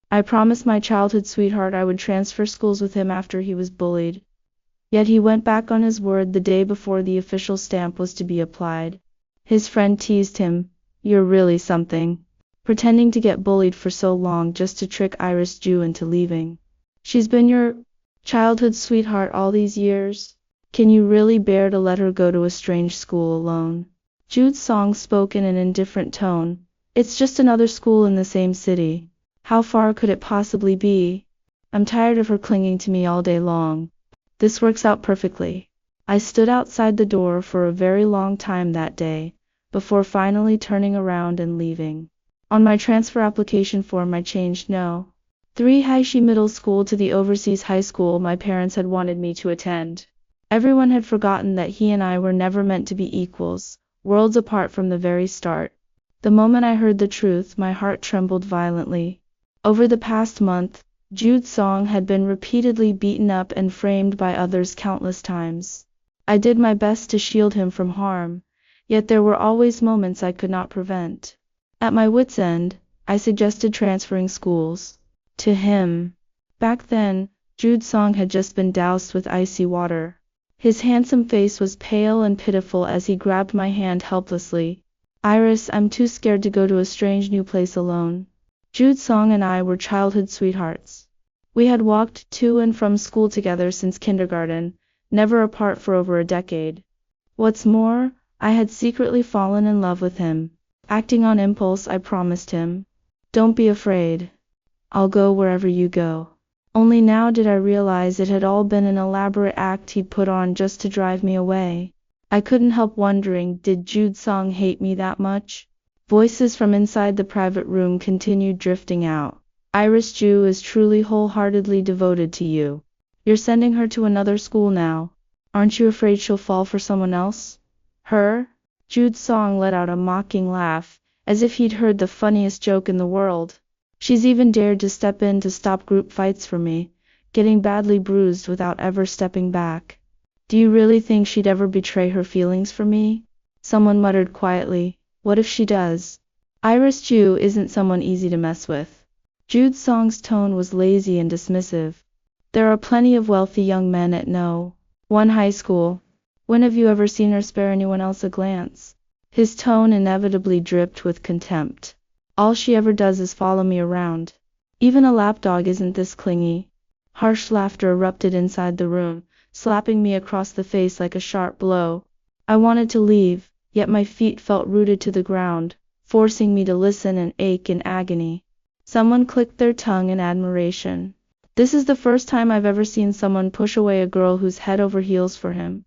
I promised my childhood sweetheart I would transfer schools with him after he was bullied. Yet he went back on his word the day before the official stamp was to be applied. His friend teased him, "You're really something. Pretending to get bullied for so long just to trick Iris Jew into leaving. She's been your childhood sweetheart all these years. Can you really bear to let her go to a strange school alone?" Jude's song spoke in an indifferent tone. "It's just another school in the same city. How far could it possibly be? I'm tired of her clinging to me all day long. This works out perfectly." I stood outside the door for a very long time that day, before finally turning around and leaving. On my transfer application form I changed No. 3 Haishi Middle School to the overseas high school my parents had wanted me to attend. Everyone had forgotten that he and I were never meant to be equals, worlds apart from the very start. The moment I heard the truth, my heart trembled violently. Over the past month, Jude's song had been repeatedly beaten up and framed by others countless times. I did my best to shield him from harm, yet there were always moments I could not prevent. At my wit's end, I suggested transferring schools. To him. Back then, Jude's song had just been doused with icy water. His handsome face was pale and pitiful as he grabbed my hand helplessly. "Iris, I'm too scared to go to a strange new place alone." Jude's song and I were childhood sweethearts. We had walked to and from school together since kindergarten, never apart for over a decade. What's more, I had secretly fallen in love with him. Acting on impulse, I promised him, "Don't be afraid. I'll go wherever you go." Only now did I realize it had all been an elaborate act he'd put on just to drive me away. I couldn't help wondering, did Jude's song hate me that much? Voices from inside the private room continued drifting out. "Iris Jew is truly wholeheartedly devoted to you. You're sending her to another school now. Aren't you afraid she'll fall for someone else?" "Her?" Jude's song let out a mocking laugh, as if he'd heard the funniest joke in the world. "She's even dared to step in to stop group fights for me, getting badly bruised without ever stepping back. Do you really think she'd ever betray her feelings for me?" Someone muttered quietly, "What if she does?" "Iris Jew isn't someone easy to mess with." Jude's song's tone was lazy and dismissive. "There are plenty of wealthy young men at No. 1 high school. When have you ever seen her spare anyone else a glance?" His tone inevitably dripped with contempt. "All she ever does is follow me around. Even a lapdog isn't this clingy." Harsh laughter erupted inside the room, slapping me across the face like a sharp blow. I wanted to leave, yet my feet felt rooted to the ground, forcing me to listen and ache in agony. Someone clicked their tongue in admiration. "This is the first time I've ever seen someone push away a girl who's head over heels for him.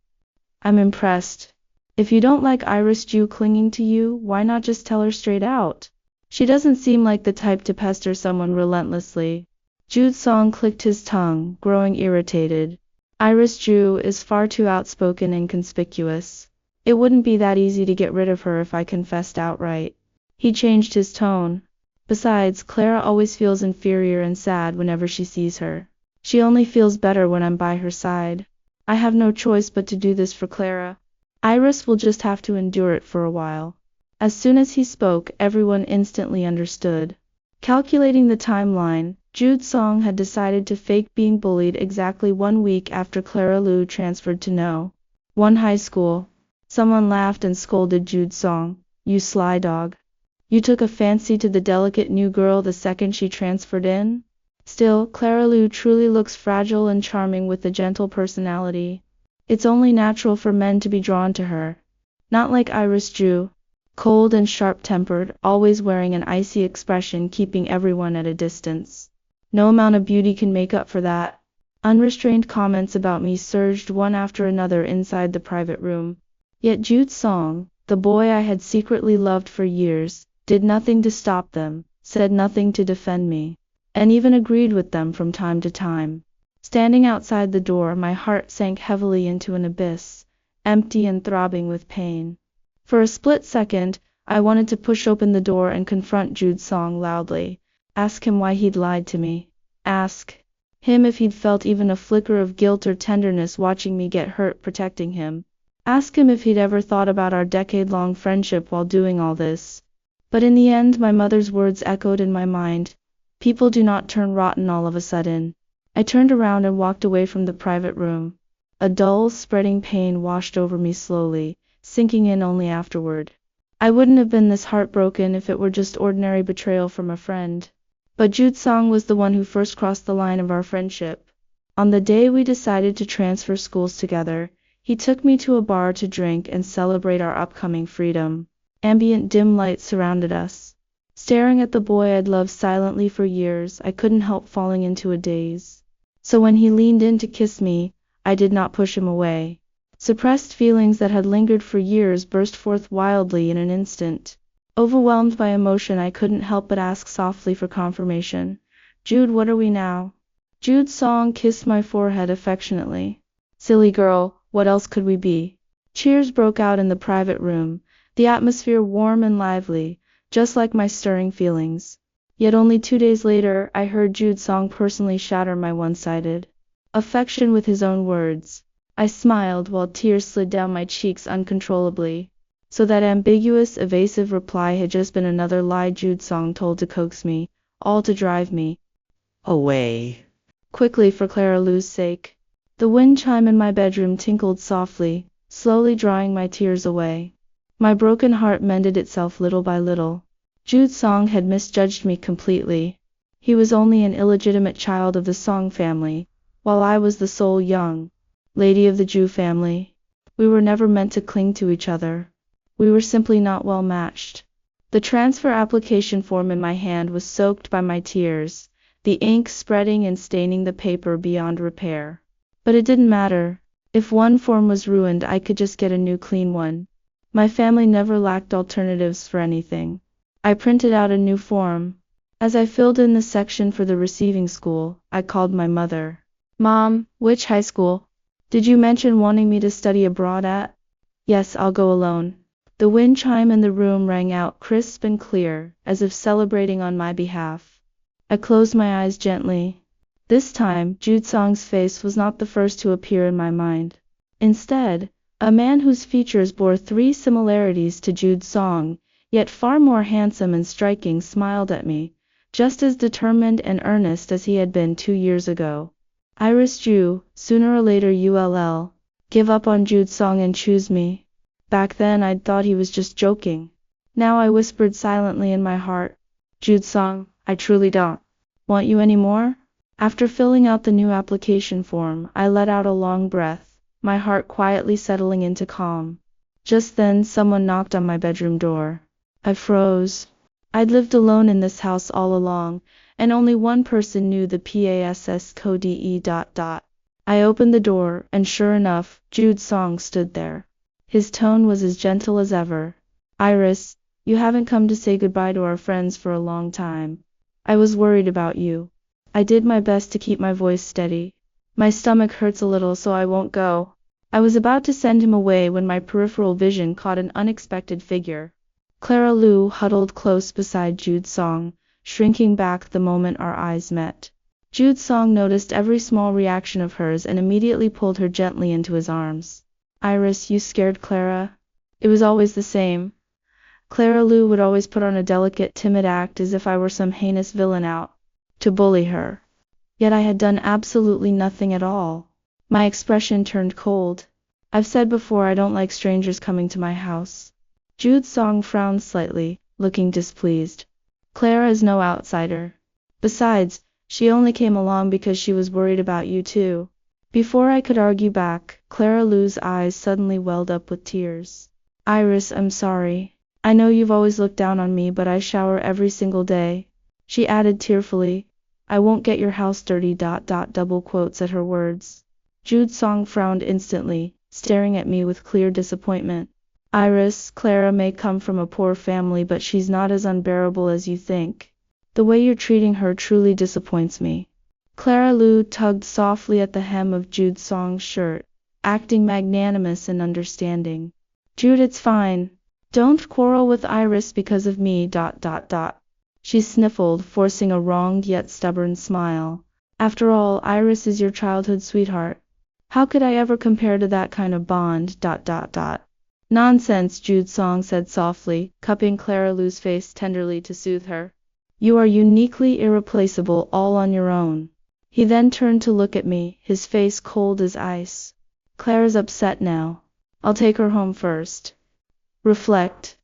I'm impressed. If you don't like Iris Jew clinging to you, why not just tell her straight out? She doesn't seem like the type to pester someone relentlessly." Jude's song clicked his tongue, growing irritated. "Iris Jew is far too outspoken and conspicuous. It wouldn't be that easy to get rid of her if I confessed outright." He changed his tone. "Besides, Clara always feels inferior and sad whenever she sees her. She only feels better when I'm by her side. I have no choice but to do this for Clara. Iris will just have to endure it for a while." As soon as he spoke, everyone instantly understood. Calculating the timeline, Jude's song had decided to fake being bullied exactly 1 week after Clara Lou transferred to No. 1 high school. Someone laughed and scolded Jude's song. "You sly dog. You took a fancy to the delicate new girl the second she transferred in?" Still, Clara Lou truly looks fragile and charming with a gentle personality. It's only natural for men to be drawn to her. Not like Iris Jew. Cold and sharp-tempered, always wearing an icy expression keeping everyone at a distance. No amount of beauty can make up for that. Unrestrained comments about me surged one after another inside the private room. Yet Jude's song, the boy I had secretly loved for years, did nothing to stop them, said nothing to defend me, and even agreed with them from time to time. Standing outside the door, my heart sank heavily into an abyss, empty and throbbing with pain. For a split second, I wanted to push open the door and confront Jude's song loudly. Ask him why he'd lied to me. Ask him if he'd felt even a flicker of guilt or tenderness watching me get hurt protecting him. Ask him if he'd ever thought about our decade-long friendship while doing all this. But in the end, my mother's words echoed in my mind. People do not turn rotten all of a sudden. I turned around and walked away from the private room. A dull, spreading pain washed over me slowly, sinking in only afterward. I wouldn't have been this heartbroken if it were just ordinary betrayal from a friend. But Jude Song was the one who first crossed the line of our friendship. On the day we decided to transfer schools together, he took me to a bar to drink and celebrate our upcoming freedom. Ambient dim light surrounded us. Staring at the boy I'd loved silently for years, I couldn't help falling into a daze. So when he leaned in to kiss me, I did not push him away. Suppressed feelings that had lingered for years burst forth wildly in an instant. Overwhelmed by emotion, I couldn't help but ask softly for confirmation. "Jude, what are we now?" Jude Song kissed my forehead affectionately. "Silly girl, what else could we be?" Cheers broke out in the private room, the atmosphere warm and lively, just like my stirring feelings. Yet only 2 days later, I heard Jude Song personally shatter my one-sided affection with his own words. I smiled while tears slid down my cheeks uncontrollably. So that ambiguous, evasive reply had just been another lie Jude Song told to coax me, all to drive me away quickly for Clara Lou's sake. The wind chime in my bedroom tinkled softly, slowly drying my tears away. My broken heart mended itself little by little. Jude Song had misjudged me completely. He was only an illegitimate child of the Song family, while I was the sole young lady of the Jew family. We were never meant to cling to each other. We were simply not well matched. The transfer application form in my hand was soaked by my tears, the ink spreading and staining the paper beyond repair. But it didn't matter. If one form was ruined, I could just get a new clean one. My family never lacked alternatives for anything. I printed out a new form. As I filled in the section for the receiving school, I called my mother. "Mom, which high school? Did you mention wanting me to study abroad at?" "Yes, I'll go alone." The wind chime in the room rang out crisp and clear, as if celebrating on my behalf. I closed my eyes gently. This time, Jude Song's face was not the first to appear in my mind. Instead, a man whose features bore 3 similarities to Jude Song, yet far more handsome and striking, smiled at me, just as determined and earnest as he had been 2 years ago. "Iris Jew, sooner or later you'll give up on Jude Song and choose me." Back then I'd thought he was just joking. Now I whispered silently in my heart, "Jude Song, I truly don't want you anymore." After filling out the new application form, I let out a long breath, my heart quietly settling into calm. Just then someone knocked on my bedroom door. I froze. I'd lived alone in this house all along, and only one person knew the PASS code E. I opened the door, and sure enough, Jude Song stood there. His tone was as gentle as ever. "Iris, you haven't come to say goodbye to our friends for a long time. I was worried about you." I did my best to keep my voice steady. "My stomach hurts a little, so I won't go." I was about to send him away when my peripheral vision caught an unexpected figure. Clara Lou huddled close beside Jude Song, shrinking back the moment our eyes met. Jude Song noticed every small reaction of hers and immediately pulled her gently into his arms. "Iris, you scared Clara?" It was always the same. Clara Lou would always put on a delicate, timid act as if I were some heinous villain out to bully her. Yet I had done absolutely nothing at all. My expression turned cold. "I've said before I don't like strangers coming to my house." Jude Song frowned slightly, looking displeased. "Clara is no outsider. Besides, she only came along because she was worried about you too." Before I could argue back, Clara Lou's eyes suddenly welled up with tears. "Iris, I'm sorry. I know you've always looked down on me, but I shower every single day." She added tearfully, "I won't get your house dirty. Double quotes at her words. Jude Song frowned instantly, staring at me with clear disappointment. "Iris, Clara may come from a poor family, but she's not as unbearable as you think. The way you're treating her truly disappoints me." Clara Lou tugged softly at the hem of Jude Song's shirt, acting magnanimous and understanding. "Jude, it's fine. Don't quarrel with Iris because of me. She sniffled, forcing a wronged yet stubborn smile. "After all, Iris is your childhood sweetheart. How could I ever compare to that kind of bond? "Nonsense," Jude Song said softly, cupping Clara Lou's face tenderly to soothe her. You are uniquely irreplaceable all on your own. He then turned to look at me, his face cold as ice. Clara's upset now. I'll take her home first. Reflect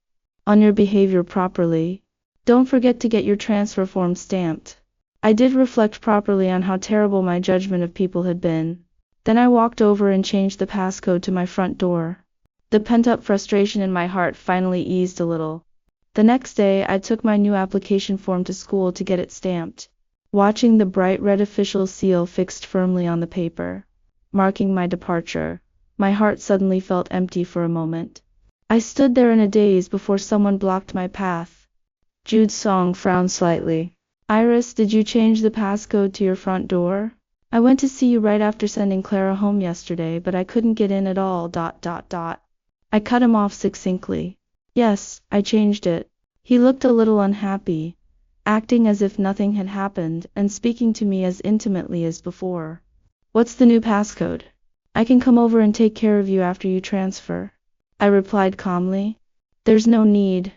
on your behavior properly. Don't forget to get your transfer form stamped. I did reflect properly on how terrible my judgment of people had been. Then I walked over and changed the passcode to my front door. The pent-up frustration in my heart finally eased a little. The next day, I took my new application form to school to get it stamped. Watching the bright red official seal fixed firmly on the paper, marking my departure, my heart suddenly felt empty for a moment. I stood there in a daze before someone blocked my path. Jude Song frowned slightly. Iris, did you change the passcode to your front door? I went to see you right after sending Clara home yesterday, but I couldn't get in at all. I cut him off succinctly. Yes, I changed it. He looked a little unhappy, acting as if nothing had happened and speaking to me as intimately as before. What's the new passcode? I can come over and take care of you after you transfer. I replied calmly. There's no need.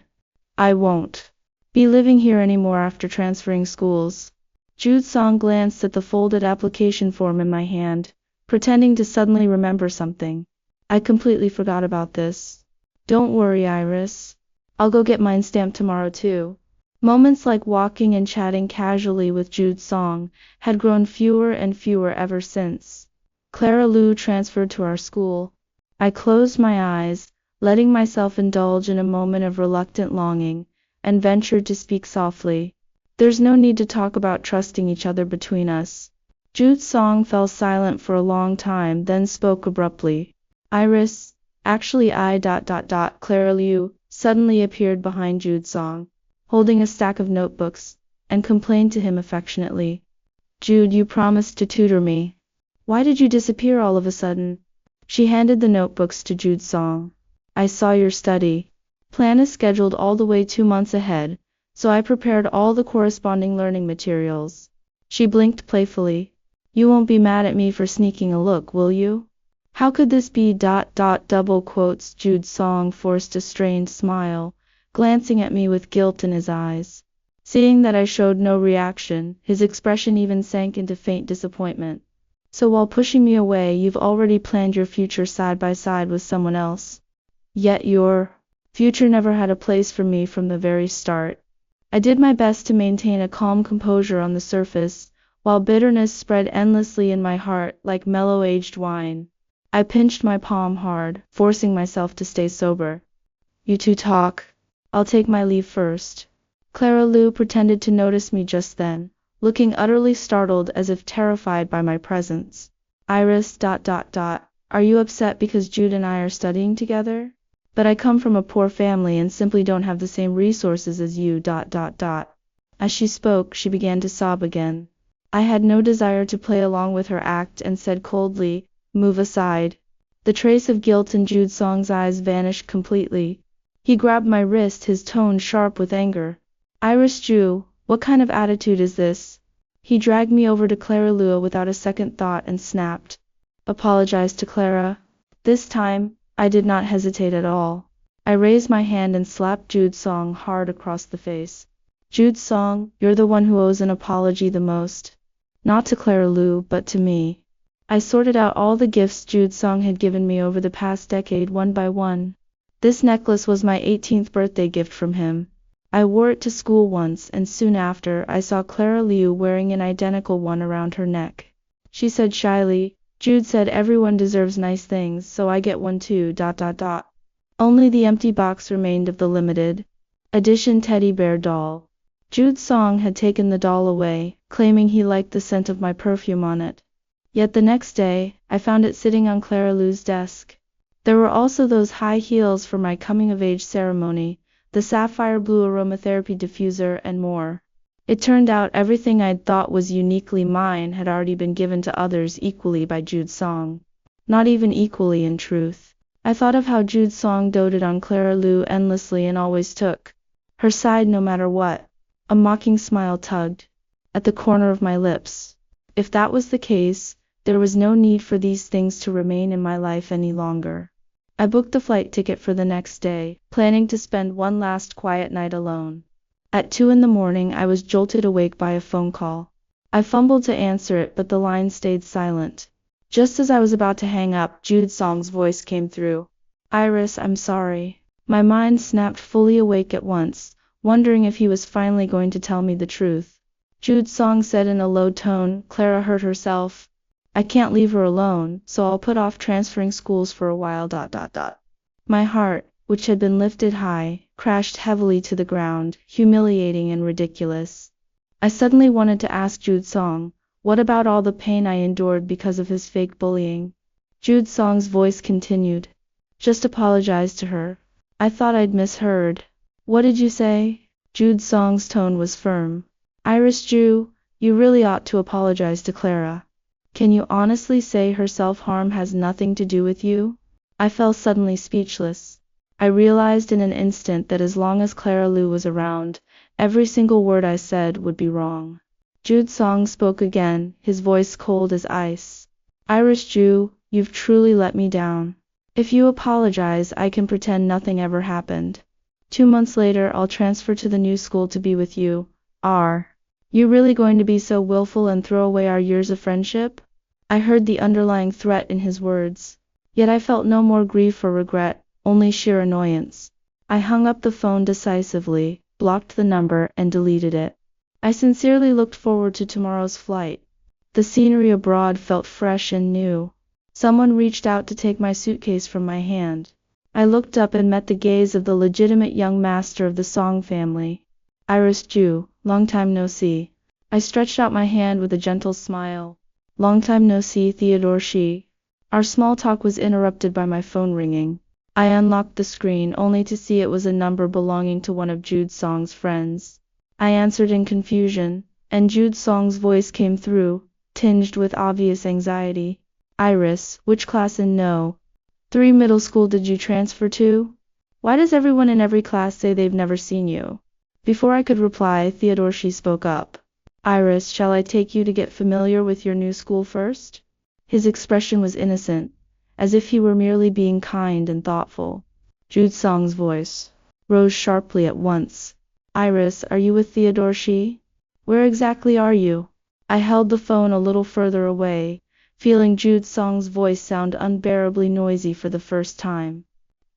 I won't be living here anymore after transferring schools. Jude Song glanced at the folded application form in my hand, pretending to suddenly remember something. I completely forgot about this. Don't worry, Iris. I'll go get mine stamped tomorrow too. Moments like walking and chatting casually with Jude Song had grown fewer and fewer ever since Clara Lu transferred to our school. I closed my eyes, letting myself indulge in a moment of reluctant longing, and ventured to speak softly. There's no need to talk about trusting each other between us. Jude Song fell silent for a long time, then spoke abruptly. Iris, actually Clara Liu suddenly appeared behind Jude Song, holding a stack of notebooks, and complained to him affectionately. Jude, you promised to tutor me. Why did you disappear all of a sudden? She handed the notebooks to Jude Song. I saw your study plan is scheduled all the way 2 months ahead, so I prepared all the corresponding learning materials. She blinked playfully. You won't be mad at me for sneaking a look, will you? How could this be? Double quotes. Jude Song forced a strained smile, glancing at me with guilt in his eyes. Seeing that I showed no reaction, his expression even sank into faint disappointment. So while pushing me away, you've already planned your future side by side with someone else. Yet your future never had a place for me from the very start. I did my best to maintain a calm composure on the surface, while bitterness spread endlessly in my heart like mellow-aged wine. I pinched my palm hard, forcing myself to stay sober. You two talk. I'll take my leave first. Clara Lu pretended to notice me just then, looking utterly startled as if terrified by my presence. Iris, are you upset because Jude and I are studying together? But I come from a poor family and simply don't have the same resources as you. As she spoke, she began to sob again. I had no desire to play along with her act and said coldly, move aside. The trace of guilt in Jude Song's eyes vanished completely. He grabbed my wrist, his tone sharp with anger. Iris Ju, what kind of attitude is this? He dragged me over to Clara Lu without a second thought and snapped. Apologize to Clara. This time, I did not hesitate at all. I raised my hand and slapped Jude Song hard across the face. Jude Song, you're the one who owes an apology the most. Not to Clara Lu, but to me. I sorted out all the gifts Jude Song had given me over the past decade one by one. This necklace was my 18th birthday gift from him. I wore it to school once, and soon after, I saw Clara Liu wearing an identical one around her neck. She said shyly, Jude said everyone deserves nice things, so I get one too. Only the empty box remained of the limited edition teddy bear doll. Jude Song had taken the doll away, claiming he liked the scent of my perfume on it. Yet the next day, I found it sitting on Clara Lu's desk. There were also those high heels for my coming-of-age ceremony, the sapphire blue aromatherapy diffuser, and more. It turned out everything I'd thought was uniquely mine had already been given to others equally by Jude Song. Not even equally, in truth. I thought of how Jude Song doted on Clara Lu endlessly and always took her side no matter what. A mocking smile tugged at the corner of my lips. If that was the case, there was no need for these things to remain in my life any longer. I booked the flight ticket for the next day, planning to spend one last quiet night alone. At 2 in the morning I was jolted awake by a phone call. I fumbled to answer it, but the line stayed silent. Just as I was about to hang up, Jude Song's voice came through. Iris, I'm sorry. My mind snapped, fully awake at once, wondering if he was finally going to tell me the truth. Jude Song said in a low tone, Clara hurt herself. I can't leave her alone, so I'll put off transferring schools for a while. My heart, which had been lifted high, crashed heavily to the ground, humiliating and ridiculous. I suddenly wanted to ask Jude Song, what about all the pain I endured because of his fake bullying? Jude Song's voice continued. Just apologize to her. I thought I'd misheard. What did you say? Jude Song's tone was firm. Iris Jew, you really ought to apologize to Clara. Can you honestly say her self-harm has nothing to do with you? I fell suddenly speechless. I realized in an instant that as long as Clara Liu was around, every single word I said would be wrong. Jude Song spoke again, his voice cold as ice. Iris Jew, you've truly let me down. If you apologize, I can pretend nothing ever happened. 2 months later, I'll transfer to the new school to be with you. Are you really going to be so willful and throw away our years of friendship? I heard the underlying threat in his words. Yet I felt no more grief or regret, only sheer annoyance. I hung up the phone decisively, blocked the number, and deleted it. I sincerely looked forward to tomorrow's flight. The scenery abroad felt fresh and new. Someone reached out to take my suitcase from my hand. I looked up and met the gaze of the legitimate young master of the Song family. Iris Jew, long time no see. I stretched out my hand with a gentle smile. Long time no see, Theodore Shi. Our small talk was interrupted by my phone ringing. I unlocked the screen only to see it was a number belonging to one of Jude Song's friends. I answered in confusion, and Jude Song's voice came through, tinged with obvious anxiety. Iris, which class in No. 3 middle school did you transfer to? Why does everyone in every class say they've never seen you? Before I could reply, Theodore Shi spoke up. Iris, shall I take you to get familiar with your new school first? His expression was innocent, as if he were merely being kind and thoughtful. Jude Song's voice rose sharply at once. Iris, are you with Theodore Shi? Where exactly are you? I held the phone a little further away, feeling Jude Song's voice sound unbearably noisy for the first time.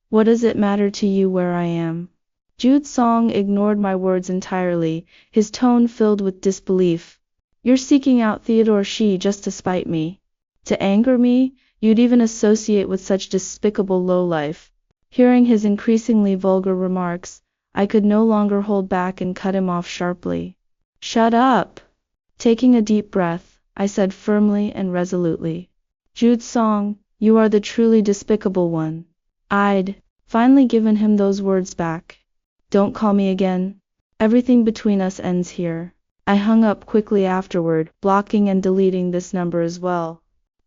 What does it matter to you where I am? Jude Song ignored my words entirely, his tone filled with disbelief. You're seeking out Theodore Shi just to spite me. To anger me, you'd even associate with such despicable lowlife. Hearing his increasingly vulgar remarks, I could no longer hold back and cut him off sharply. Shut up! Taking a deep breath, I said firmly and resolutely. Jude Song, you are the truly despicable one. I'd finally given him those words back. Don't call me again. Everything between us ends here. I hung up quickly afterward, blocking and deleting this number as well.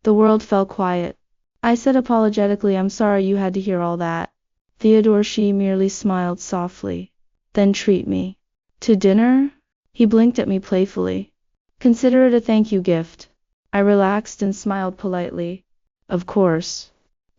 The world fell quiet. I said apologetically, I'm sorry you had to hear all that. Theodore Shi merely smiled softly. Then treat me to dinner? He blinked at me playfully. Consider it a thank you gift. I relaxed and smiled politely. Of course.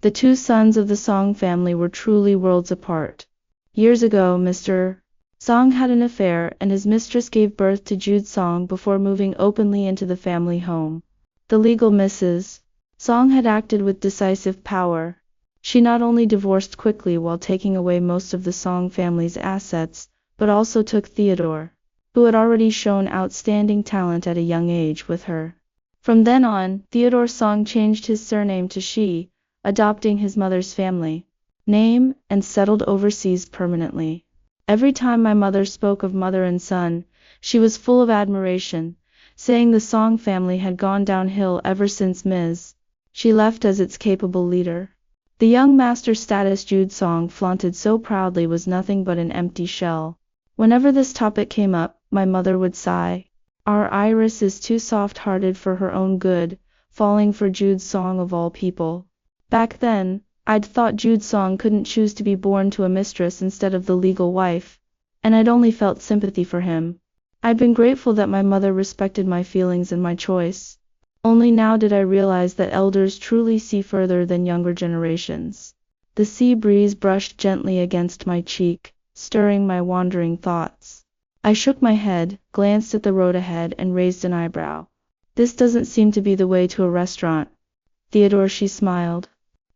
The two sons of the Song family were truly worlds apart. Years ago, Mr. Song had an affair, and his mistress gave birth to Jude Song before moving openly into the family home. The legal Mrs. Song had acted with decisive power. She not only divorced quickly while taking away most of the Song family's assets, but also took Theodore, who had already shown outstanding talent at a young age, with her. From then on, Theodore Song changed his surname to Shi, adopting his mother's family name, and settled overseas permanently. Every time my mother spoke of mother and son, she was full of admiration, saying the Song family had gone downhill ever since Ms. She left as its capable leader. The young master status Jude Song flaunted so proudly was nothing but an empty shell. Whenever this topic came up, my mother would sigh. Our Iris is too soft-hearted for her own good, falling for Jude Song of all people. Back then, I'd thought Jude Song couldn't choose to be born to a mistress instead of the legal wife, and I'd only felt sympathy for him. I'd been grateful that my mother respected my feelings and my choice. Only now did I realize that elders truly see further than younger generations. The sea breeze brushed gently against my cheek, stirring my wandering thoughts. I shook my head, glanced at the road ahead, and raised an eyebrow. This doesn't seem to be the way to a restaurant. Theodore, she smiled.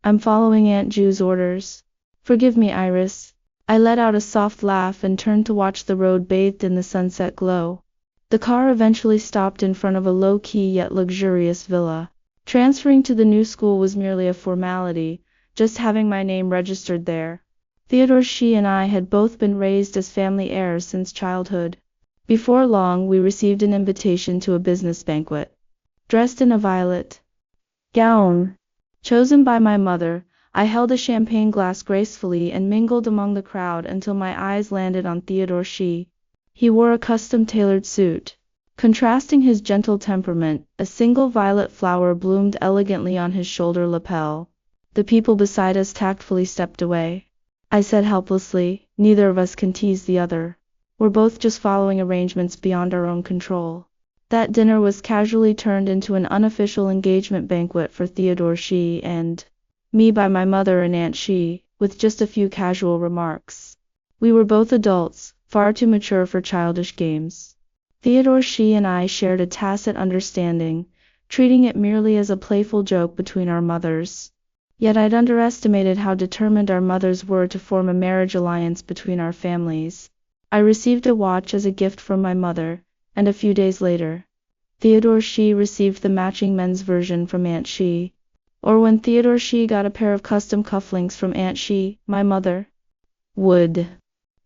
I'm following Aunt Ju's orders. Forgive me, Iris. I let out a soft laugh and turned to watch the road bathed in the sunset glow. The car eventually stopped in front of a low-key yet luxurious villa. Transferring to the new school was merely a formality, just having my name registered there. Theodore, she and I had both been raised as family heirs since childhood. Before long, we received an invitation to a business banquet. Dressed in a violet gown, chosen by my mother, I held a champagne glass gracefully and mingled among the crowd until my eyes landed on Theodore She. He wore a custom-tailored suit. Contrasting his gentle temperament, a single violet flower bloomed elegantly on his shoulder lapel. The people beside us tactfully stepped away. I said helplessly, neither of us can tease the other. We're both just following arrangements beyond our own control. That dinner was casually turned into an unofficial engagement banquet for Theodore She and me by my mother and Aunt She, with just a few casual remarks. We were both adults, far too mature for childish games. Theodore She and I shared a tacit understanding, treating it merely as a playful joke between our mothers. Yet I'd underestimated how determined our mothers were to form a marriage alliance between our families. I received a watch as a gift from my mother, and a few days later, Theodore She received the matching men's version from Aunt She. Or when Theodore She got a pair of custom cufflinks from Aunt She, my mother would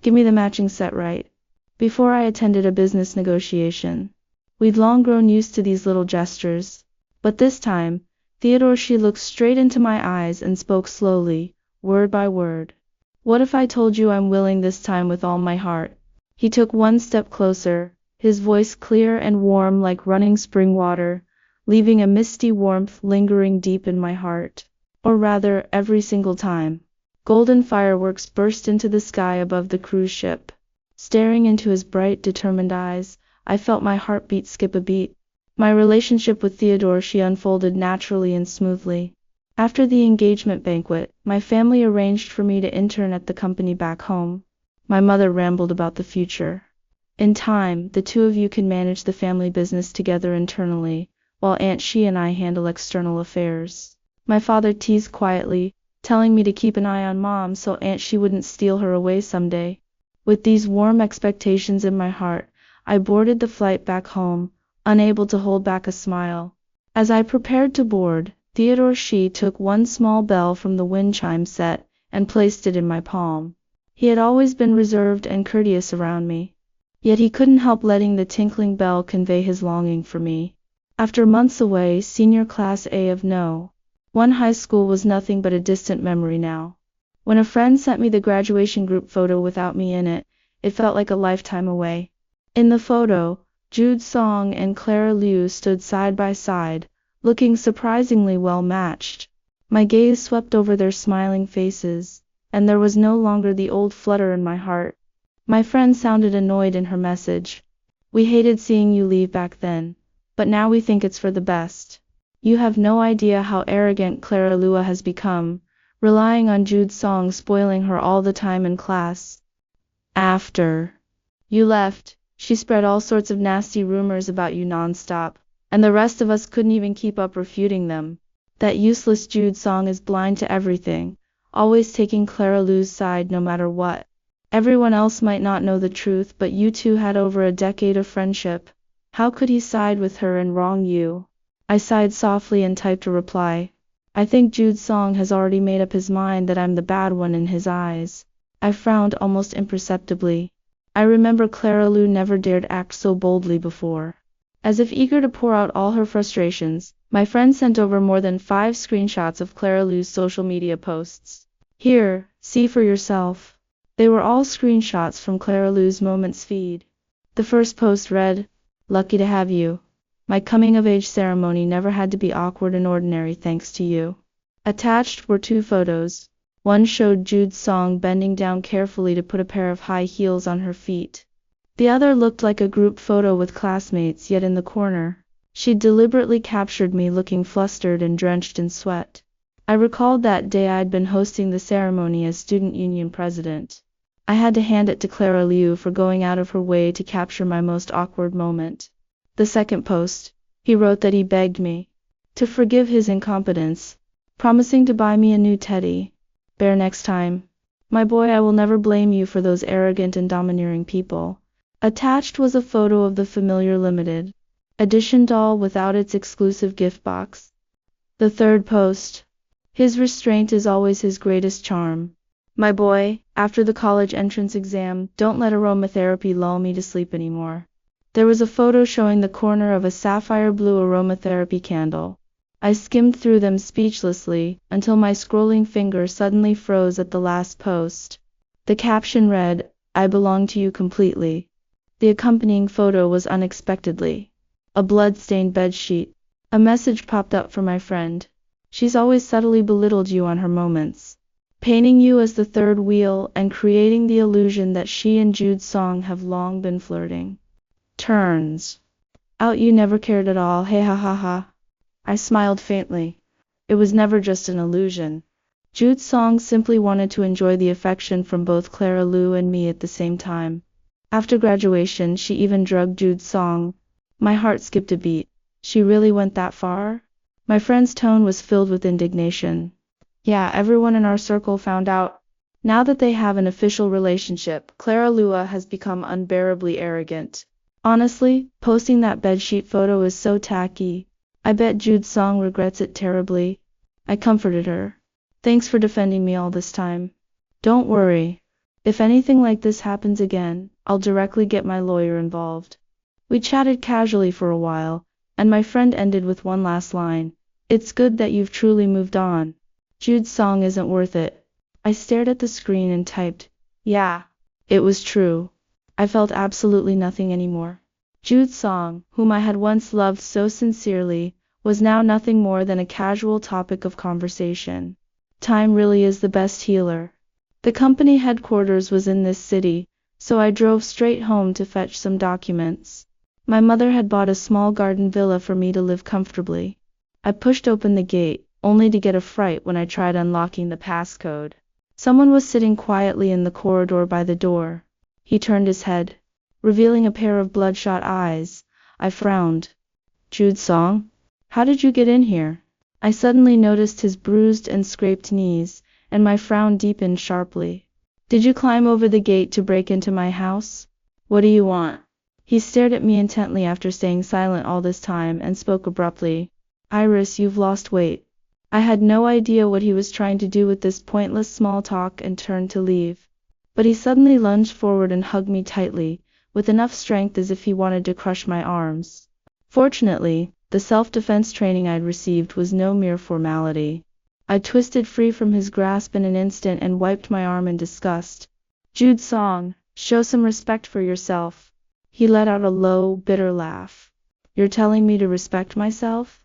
give me the matching set right before I attended a business negotiation. We'd long grown used to these little gestures, but this time, Theodore She looked straight into my eyes and spoke slowly, word by word. What if I told you I'm willing this time with all my heart? He took one step closer, his voice clear and warm like running spring water, leaving a misty warmth lingering deep in my heart. Or rather, every single time. Golden fireworks burst into the sky above the cruise ship. Staring into his bright, determined eyes, I felt my heartbeat skip a beat. My relationship with Theodore She unfolded naturally and smoothly. After the engagement banquet, my family arranged for me to intern at the company back home. My mother rambled about the future. In time, the two of you can manage the family business together internally, while Aunt She and I handle external affairs. My father teased quietly, telling me to keep an eye on Mom so Aunt She wouldn't steal her away someday. With these warm expectations in my heart, I boarded the flight back home, unable to hold back a smile. As I prepared to board, Theodore She took one small bell from the wind chime set and placed it in my palm. He had always been reserved and courteous around me, yet he couldn't help letting the tinkling bell convey his longing for me. After months away, senior class A of No. 1 high school was nothing but a distant memory now. When a friend sent me the graduation group photo without me in it, it felt like a lifetime away. In the photo, Jude Song and Clara Liu stood side by side, looking surprisingly well matched. My gaze swept over their smiling faces, and there was no longer the old flutter in my heart. My friend sounded annoyed in her message. We hated seeing you leave back then, but now we think it's for the best. You have no idea how arrogant Clara Liu has become, relying on Jude Song spoiling her all the time in class. After you left, she spread all sorts of nasty rumors about you nonstop, and the rest of us couldn't even keep up refuting them. That useless Jude Song is blind to everything, always taking Clara Liu's side no matter what. Everyone else might not know the truth, but you two had over a decade of friendship. How could he side with her and wrong you? I sighed softly and typed a reply. I think Jude Song has already made up his mind that I'm the bad one in his eyes. I frowned almost imperceptibly. I remember Clara Liu never dared act so boldly before. As if eager to pour out all her frustrations, my friend sent over more than 5 screenshots of Clara Liu's social media posts. Here, see for yourself. They were all screenshots from Clara Liu's Moments feed. The first post read, "Lucky to have you. My coming-of-age ceremony never had to be awkward and ordinary thanks to you." Attached were 2 photos. One showed Jude Song bending down carefully to put a pair of high heels on her feet. The other looked like a group photo with classmates, yet in the corner, she'd deliberately captured me looking flustered and drenched in sweat. I recalled that day I'd been hosting the ceremony as student union president. I had to hand it to Clara Liu for going out of her way to capture my most awkward moment. The second post, he wrote that he begged me to forgive his incompetence, promising to buy me a new teddy bear next time. My boy, I will never blame you for those arrogant and domineering people. Attached was a photo of the familiar limited edition doll without its exclusive gift box. The third post. His restraint is always his greatest charm. My boy, after the college entrance exam, don't let aromatherapy lull me to sleep anymore. There was a photo showing the corner of a sapphire blue aromatherapy candle. I skimmed through them speechlessly, until my scrolling finger suddenly froze at the last post. The caption read, "I belong to you completely." The accompanying photo was unexpectedly a blood-stained bedsheet. A message popped up from my friend. She's always subtly belittled you on her moments, painting you as the third wheel and creating the illusion that she and Jude Song have long been flirting. Turns out you never cared at all, hey ha ha ha. I smiled faintly. It was never just an illusion. Jude Song simply wanted to enjoy the affection from both Clara Liu and me at the same time. After graduation, she even drugged Jude Song. My heart skipped a beat. She really went that far? My friend's tone was filled with indignation. Yeah, everyone in our circle found out. Now that they have an official relationship, Clara Liu has become unbearably arrogant. Honestly, posting that bedsheet photo is so tacky. I bet Jude Song regrets it terribly. I comforted her. Thanks for defending me all this time. Don't worry. If anything like this happens again, I'll directly get my lawyer involved. We chatted casually for a while, and my friend ended with one last line. It's good that you've truly moved on. Jude Song isn't worth it. I stared at the screen and typed, yeah. It was true. I felt absolutely nothing anymore. Jude Song, whom I had once loved so sincerely, was now nothing more than a casual topic of conversation. Time really is the best healer. The company headquarters was in this city, so I drove straight home to fetch some documents. My mother had bought a small garden villa for me to live comfortably. I pushed open the gate, only to get a fright when I tried unlocking the passcode. Someone was sitting quietly in the corridor by the door. He turned his head, revealing a pair of bloodshot eyes. I frowned. Jude Song? How did you get in here? I suddenly noticed his bruised and scraped knees, and my frown deepened sharply. Did you climb over the gate to break into my house? What do you want? He stared at me intently after staying silent all this time and spoke abruptly. Iris, you've lost weight. I had no idea what he was trying to do with this pointless small talk and turned to leave. But he suddenly lunged forward and hugged me tightly, with enough strength as if he wanted to crush my arms. Fortunately, the self-defense training I'd received was no mere formality. I twisted free from his grasp in an instant and wiped my arm in disgust. Jude Song, show some respect for yourself. He let out a low, bitter laugh. You're telling me to respect myself?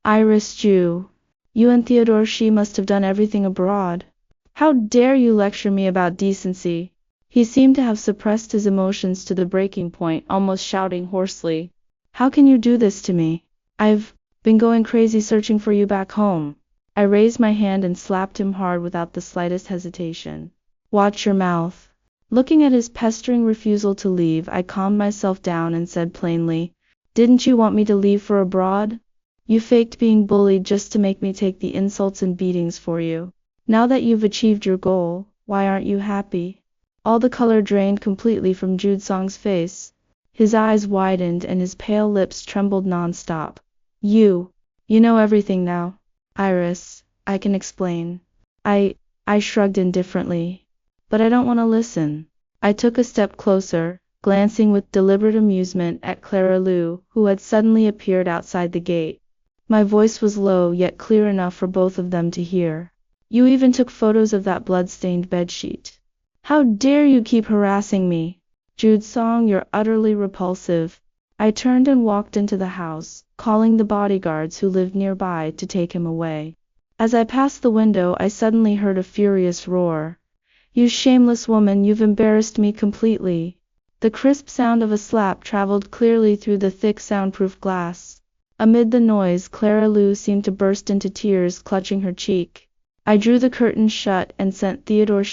Iris Jew. You and Theodore She must have done everything abroad. How dare you lecture me about decency? He seemed to have suppressed his emotions to the breaking point, almost shouting hoarsely. How can you do this to me? I've been going crazy searching for you back home. I raised my hand and slapped him hard without the slightest hesitation. Watch your mouth. Looking at his pestering refusal to leave, I calmed myself down and said plainly, didn't you want me to leave for abroad? You faked being bullied just to make me take the insults and beatings for you. Now that you've achieved your goal, why aren't you happy? All the color drained completely from Jude Song's face. His eyes widened and his pale lips trembled non-stop. You know everything now. Iris, I can explain. I shrugged indifferently. But I don't want to listen. I took a step closer, glancing with deliberate amusement at Clara Liu, who had suddenly appeared outside the gate. My voice was low yet clear enough for both of them to hear. You even took photos of that blood-stained bedsheet. How dare you keep harassing me? Jude Song, you're utterly repulsive. I turned and walked into the house, calling the bodyguards who lived nearby to take him away. As I passed the window, I suddenly heard a furious roar. You shameless woman, you've embarrassed me completely. The crisp sound of a slap traveled clearly through the thick soundproof glass. Amid the noise, Clara Liu seemed to burst into tears, clutching her cheek. I drew the curtains shut and sent Theodore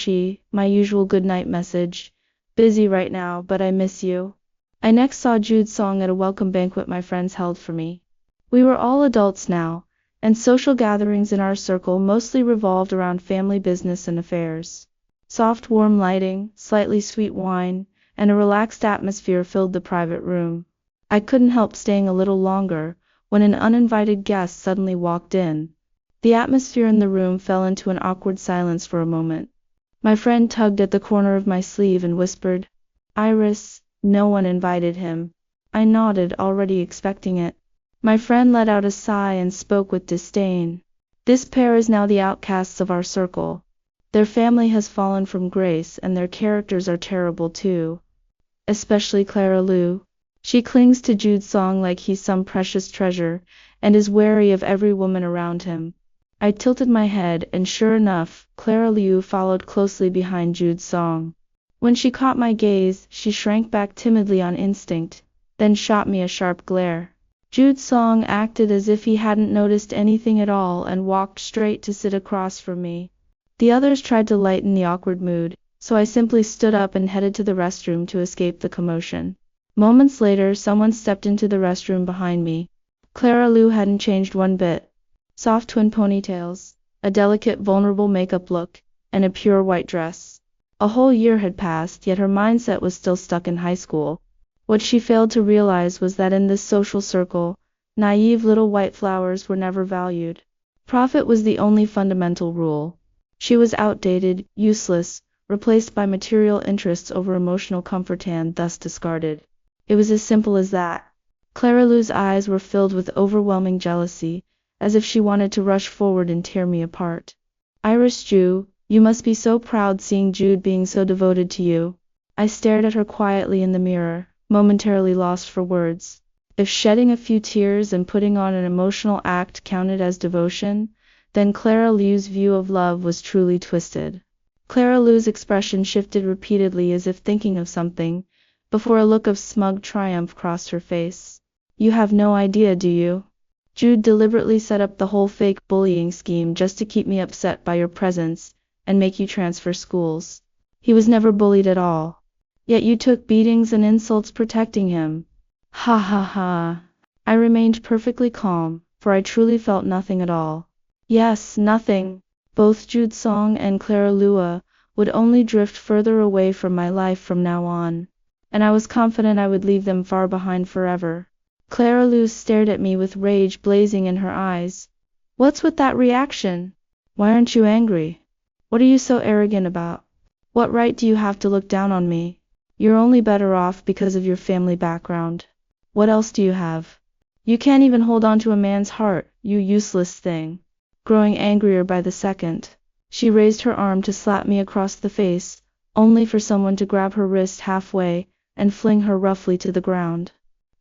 my usual goodnight message. Busy right now, but I miss you. I next saw Jude Song at a welcome banquet my friends held for me. We were all adults now, and social gatherings in our circle mostly revolved around family business and affairs. Soft warm lighting, slightly sweet wine, and a relaxed atmosphere filled the private room. I couldn't help staying a little longer, when an uninvited guest suddenly walked in. The atmosphere in the room fell into an awkward silence for a moment. My friend tugged at the corner of my sleeve and whispered, "Iris, no one invited him." I nodded, already expecting it. My friend let out a sigh and spoke with disdain. "This pair is now the outcasts of our circle. Their family has fallen from grace and their characters are terrible too. Especially Clara Lou. She clings to Jude Song like he's some precious treasure, and is wary of every woman around him." I tilted my head, and sure enough, Clara Liu followed closely behind Jude Song. When she caught my gaze, she shrank back timidly on instinct, then shot me a sharp glare. Jude Song acted as if he hadn't noticed anything at all and walked straight to sit across from me. The others tried to lighten the awkward mood, so I simply stood up and headed to the restroom to escape the commotion. Moments later, someone stepped into the restroom behind me. Clara Liu hadn't changed one bit. Soft twin ponytails, a delicate vulnerable makeup look, and a pure white dress. A whole year had passed, yet her mindset was still stuck in high school. What she failed to realize was that in this social circle, naive little white flowers were never valued. Profit was the only fundamental rule. She was outdated, useless, replaced by material interests over emotional comfort and thus discarded. It was as simple as that. Clara Liu's eyes were filled with overwhelming jealousy, as if she wanted to rush forward and tear me apart. "Iris Ju, you must be so proud seeing Jude being so devoted to you." I stared at her quietly in the mirror, momentarily lost for words. If shedding a few tears and putting on an emotional act counted as devotion, then Clara Liu's view of love was truly twisted. Clara Liu's expression shifted repeatedly as if thinking of something, before a look of smug triumph crossed her face. "You have no idea, do you? Jude deliberately set up the whole fake bullying scheme just to keep me upset by your presence, and make you transfer schools. He was never bullied at all. Yet you took beatings and insults protecting him." Ha ha ha. I remained perfectly calm, for I truly felt nothing at all. Yes, nothing. Both Jude Song and Clara Liu would only drift further away from my life from now on, and I was confident I would leave them far behind forever. Clara Liu stared at me with rage blazing in her eyes. "What's with that reaction? Why aren't you angry? What are you so arrogant about? What right do you have to look down on me? You're only better off because of your family background. What else do you have? You can't even hold on to a man's heart, you useless thing." Growing angrier by the second, she raised her arm to slap me across the face, only for someone to grab her wrist halfway and fling her roughly to the ground.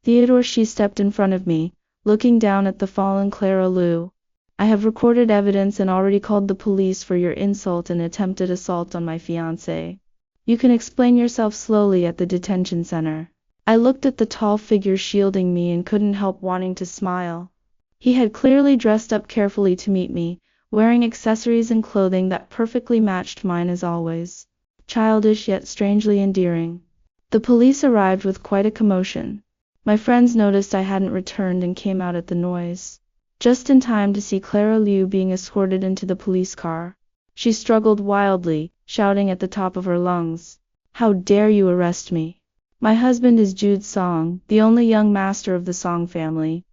Theodore stepped in front of me, looking down at the fallen Clara Liu. "I have recorded evidence and already called the police for your insult and attempted assault on my fiancé. You can explain yourself slowly at the detention center." I looked at the tall figure shielding me and couldn't help wanting to smile. He had clearly dressed up carefully to meet me, wearing accessories and clothing that perfectly matched mine as always. Childish yet strangely endearing. The police arrived with quite a commotion. My friends noticed I hadn't returned and came out at the noise, just in time to see Clara Liu being escorted into the police car. She struggled wildly, shouting at the top of her lungs, "How dare you arrest me? My husband is Jude Song, the only young master of the Song family.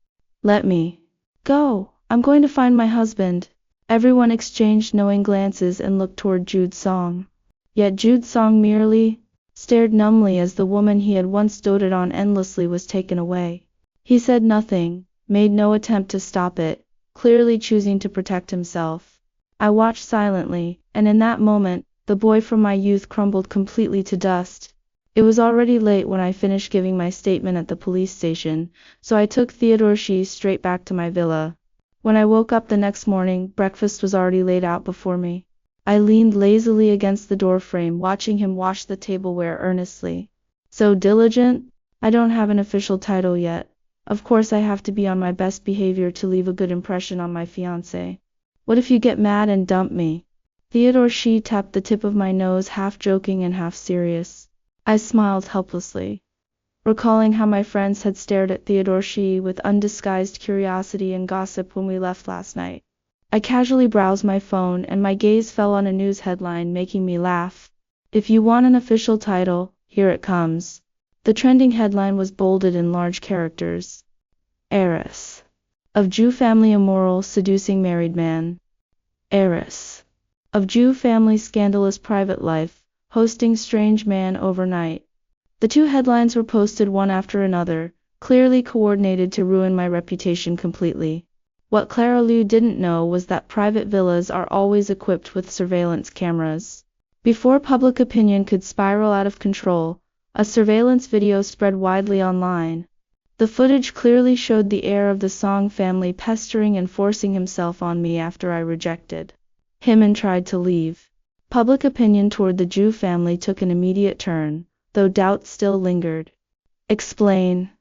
Let me go. I'm going to find my husband." Everyone exchanged knowing glances and looked toward Jude Song. Yet Jude Song merely stared numbly as the woman he had once doted on endlessly was taken away. He said nothing, made no attempt to stop it, clearly choosing to protect himself. I watched silently, and in that moment, the boy from my youth crumbled completely to dust. It was already late when I finished giving my statement at the police station, so I took Theodore straight back to my villa. When I woke up the next morning, breakfast was already laid out before me. I leaned lazily against the doorframe, watching him wash the tableware earnestly. So diligent? I don't have an official title yet. Of course I have to be on my best behavior to leave a good impression on my fiancé. What if you get mad and dump me? Theodore She tapped the tip of my nose, half joking and half serious. I smiled helplessly, recalling how my friends had stared at Theodore She with undisguised curiosity and gossip when we left last night. I casually browsed my phone, and my gaze fell on a news headline making me laugh. If you want an official title, here it comes. The trending headline was bolded in large characters. Heiress of Jew family immoral seducing married man. Heiress of Jew family scandalous private life, hosting strange man overnight. The two headlines were posted one after another, clearly coordinated to ruin my reputation completely. What Clara Liu didn't know was that private villas are always equipped with surveillance cameras. Before public opinion could spiral out of control, a surveillance video spread widely online. The footage clearly showed the heir of the Song family pestering and forcing himself on me after I rejected him and tried to leave. Public opinion toward the Jew family took an immediate turn, though doubt still lingered. Explain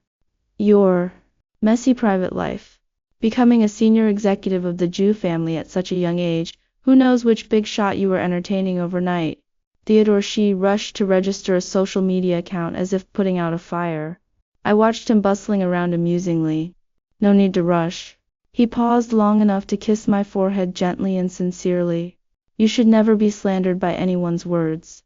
your messy private life. Becoming a senior executive of the Jew family at such a young age, who knows which big shot you were entertaining overnight? Theodore She rushed to register a social media account as if putting out a fire. I watched him bustling around amusingly. No need to rush. He paused long enough to kiss my forehead gently and sincerely. You should never be slandered by anyone's words.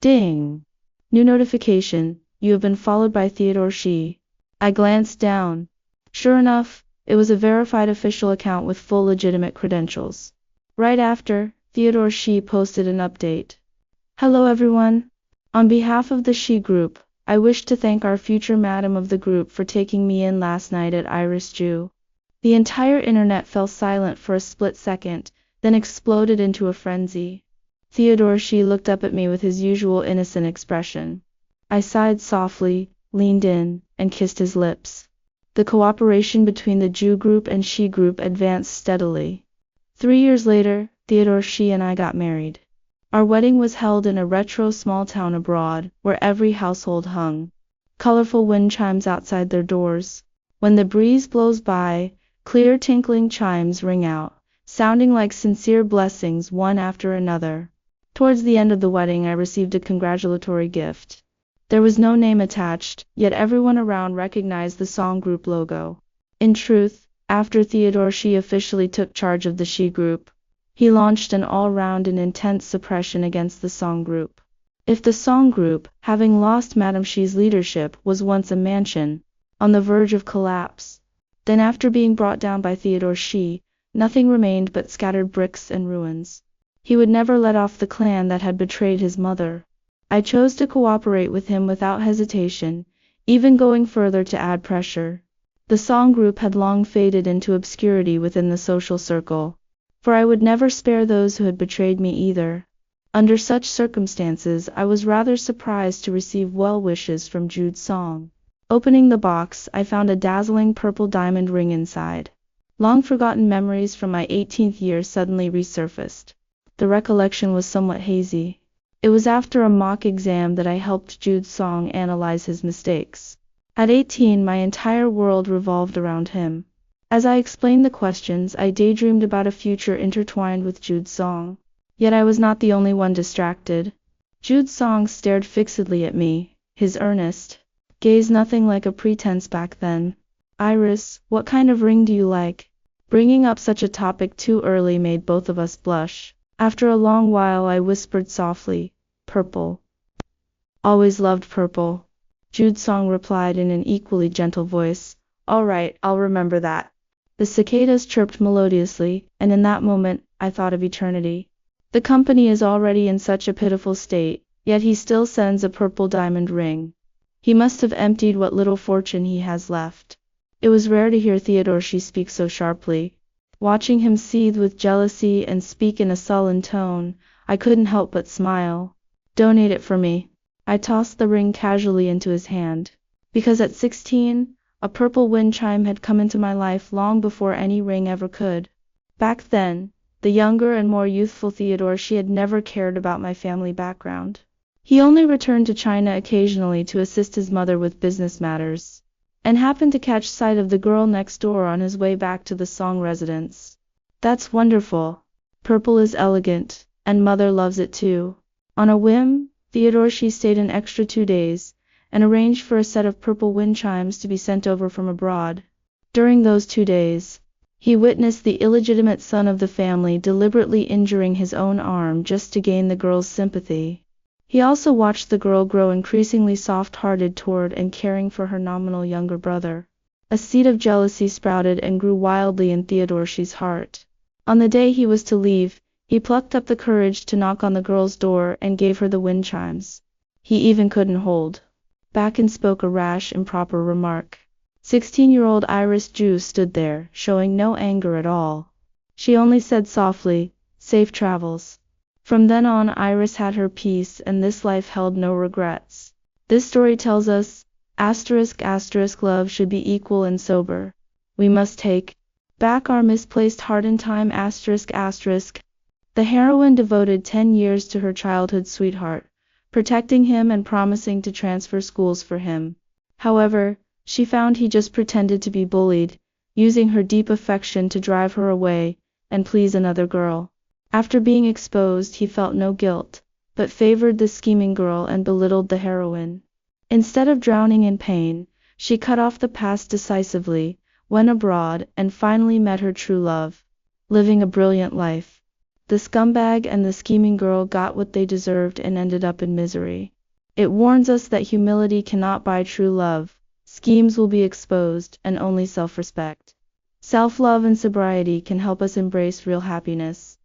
Ding! New notification. You have been followed by Theodore She. I glanced down. Sure enough, it was a verified official account with full legitimate credentials. Right after, Theodore She posted an update. Hello everyone. On behalf of the She group, I wish to thank our future madam of the group for taking me in last night at Iris Jew. The entire internet fell silent for a split second, then exploded into a frenzy. Theodore She looked up at me with his usual innocent expression. I sighed softly, leaned in, and kissed his lips. The cooperation between the Jew group and She group advanced steadily. 3 years later, Theodore She and I got married. Our wedding was held in a retro small town abroad, where every household hung colorful wind chimes outside their doors. When the breeze blows by, clear tinkling chimes ring out, sounding like sincere blessings one after another. Towards the end of the wedding, I received a congratulatory gift. There was no name attached, yet everyone around recognized the Song Group logo. In truth, after Theodore She officially took charge of the She Group, he launched an all-round and intense suppression against the Song Group. If the Song Group, having lost Madame She's leadership, was once a mansion, on the verge of collapse, then after being brought down by Theodore She, nothing remained but scattered bricks and ruins. He would never let off the clan that had betrayed his mother. I chose to cooperate with him without hesitation, even going further to add pressure. The Song Group had long faded into obscurity within the social circle, for I would never spare those who had betrayed me either. Under such circumstances, I was rather surprised to receive well wishes from Jude Song. Opening the box, I found a dazzling purple diamond ring inside. Long forgotten memories from my 18th year suddenly resurfaced. The recollection was somewhat hazy. It was after a mock exam that I helped Jude Song analyze his mistakes. At 18, my entire world revolved around him. As I explained the questions, I daydreamed about a future intertwined with Jude Song. Yet I was not the only one distracted. Jude Song stared fixedly at me, his earnest gaze nothing like a pretense back then. Iris, what kind of ring do you like? Bringing up such a topic too early made both of us blush. After a long while I whispered softly, purple. Always loved purple. Jude Song replied in an equally gentle voice. All right, I'll remember that. The cicadas chirped melodiously, and in that moment, I thought of eternity. The company is already in such a pitiful state, yet he still sends a purple diamond ring. He must have emptied what little fortune he has left. It was rare to hear Theodore She speak so sharply. Watching him seethe with jealousy and speak in a sullen tone, I couldn't help but smile. Donate it for me. I tossed the ring casually into his hand. Because at 16, a purple wind chime had come into my life long before any ring ever could. Back then, the younger and more youthful Theodore She had never cared about my family background. He only returned to China occasionally to assist his mother with business matters, and happened to catch sight of the girl next door on his way back to the Song residence. That's wonderful. Purple is elegant, and mother loves it too. On a whim, Theodorsky stayed an extra 2 days, and arranged for a set of purple wind chimes to be sent over from abroad. During those 2 days, he witnessed the illegitimate son of the family deliberately injuring his own arm just to gain the girl's sympathy. He also watched the girl grow increasingly soft-hearted toward and caring for her nominal younger brother. A seed of jealousy sprouted and grew wildly in Theodorsky's heart. On the day he was to leave, he plucked up the courage to knock on the girl's door and gave her the wind chimes. He even couldn't hold back and spoke a rash, improper remark. 16-year-old Iris Jew stood there, showing no anger at all. She only said softly, "Safe travels." From then on, Iris had her peace, and this life held no regrets. This story tells us, love should be equal and sober. We must take back our misplaced heart in time. The heroine devoted 10 years to her childhood sweetheart, protecting him and promising to transfer schools for him. However, she found he just pretended to be bullied, using her deep affection to drive her away and please another girl. After being exposed, he felt no guilt, but favored the scheming girl and belittled the heroine. Instead of drowning in pain, she cut off the past decisively, went abroad, and finally met her true love, living a brilliant life. The scumbag and the scheming girl got what they deserved and ended up in misery. It warns us that humility cannot buy true love. Schemes will be exposed, and only self-respect, self-love and sobriety can help us embrace real happiness.